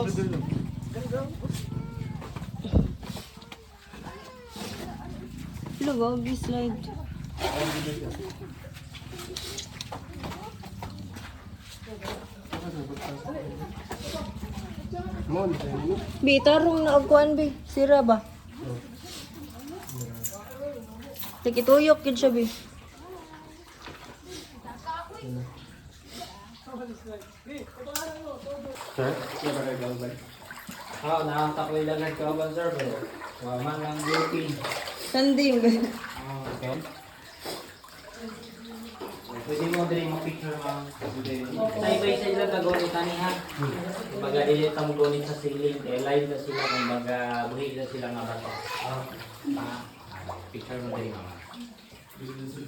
house. Logo, slide. Bi, tarong na agkuan, bi. Sira ba? Tikituyok yun siya, bi. Sir? Oo, nakanta ko ilagay ka ba, sir? Waman lang grouping. Sandi yung ganyan. Okay. Pwede mo din yung picture mga side by side lang gagawin tani ha. Kumbaga dili ta mo gunit sa ceiling, live na sila kumbaga buhi na sila nga bato. Picture mo din mga.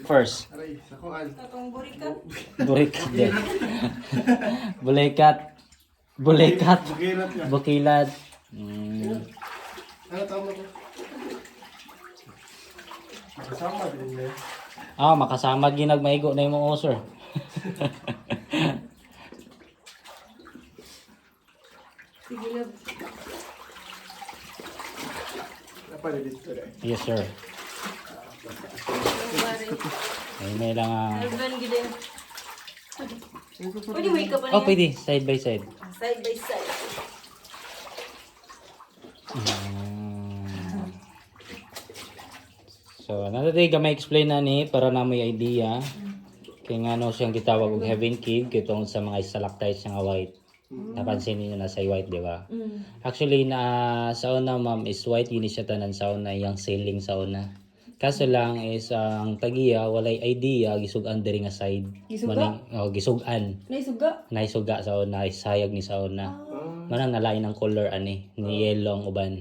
First. Aray, sakuan. Atong burikat. Burikat. Bulekat. Bulekat. Bukirat nga. Bukilat. Ano tama ko? Kasama din niya. Makasama ginagmaigo na yung mga sir. Sige lang. Napalilis ko rin. Yes sir. Ay, may lang Alban, gila. Pwede wake up pa Oh, pwede. Side by side. Side by side. So, natatay ka ma-explain na ni para na may idea. Kaya nga no siyang gitawag og heaven cave kitong sa mga stalactites nga white. Napansin niyo na sa white, di ba? Actually, na sa una ma'am is white yun siya tanan sa una, yung ceiling sa una. Kaso lang is ang tagiya walay idea gisugan diri nga side. Gisuga? Gisugan. Naisuga? Naisuga sa una, is sayag ni sa una. Manang nalain ng color ani, ni yellow ang uban.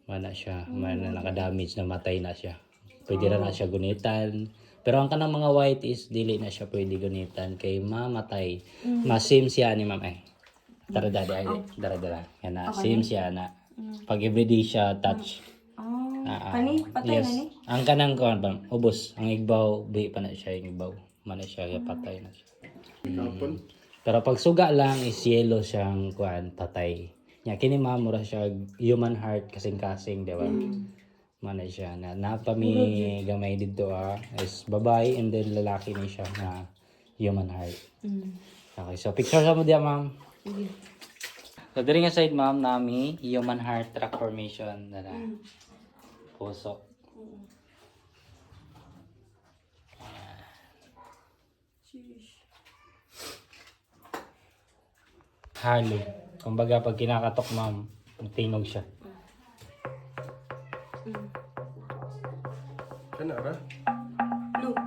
Mana siya, mana naka-damage na matay na siya. Pwede ra na siya gunitan. Pero ang kanang mga white is dili na siya pwede gunitan kay mamatay. Masim siya ni ma'am ay. Tara ay, dara. Yan na, sim siya na. Pag everyday siya touch. Kani? Patay Yes. na ni? Ang kanang kuan bang ubos, ang igbaw buhi pa na siya yung igbaw. Mana siya patay na siya. Kapon. Pero pag suga lang is yellow siyang kuan patay. Nya kini mamura siya human heart kasing-kasing, di ba? Mana siya na napami gamay dito is babae and then lalaki ni siya na human heart. Okay, so picture sa mo diya ma'am. Sige. So diri nga side ma'am nami human heart track formation na puso. Halo. Kumbaga pag kinakatok ma'am, tingog siya. Ano ra? Blue.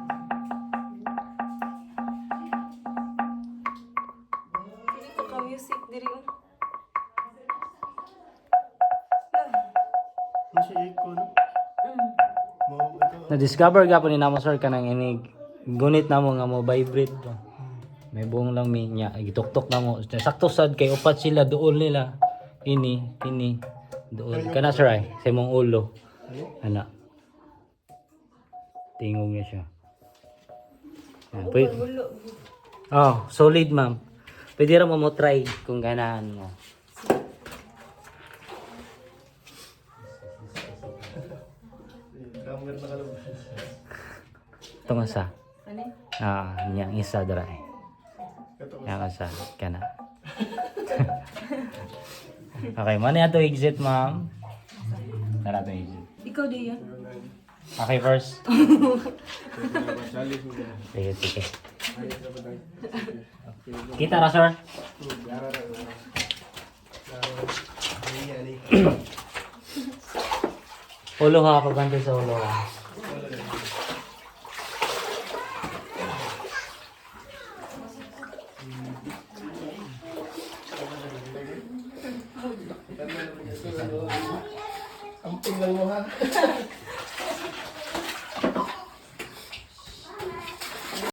Kini ko ka music diri oh. Ano siya echo, no? Mo, ito. Na-discover ka po ni namo sir kanang inig gunit namo nga mo vibrate to. May buong lang niya, gituktok na mo. Sakto sad kay upat sila dool nila. Ini dool. Kana sir ay sa imong ulo. Ana. Tingog niya siya. Pwede. Oh, solid ma'am. Pwede ra mo try kung ganahan mo. Camera na kalabas. Tunga sa. Kani? Yang isa dra. Yang isa kana. Okay, man ato exit ma'am. Tara to exit. Ikaw di yan. Okay first. Challenge mo yan. Sige. Ay, dapat ay. Kita ra sir. Gara ra. Ay, Ulo ha, paganda sa ulo ha.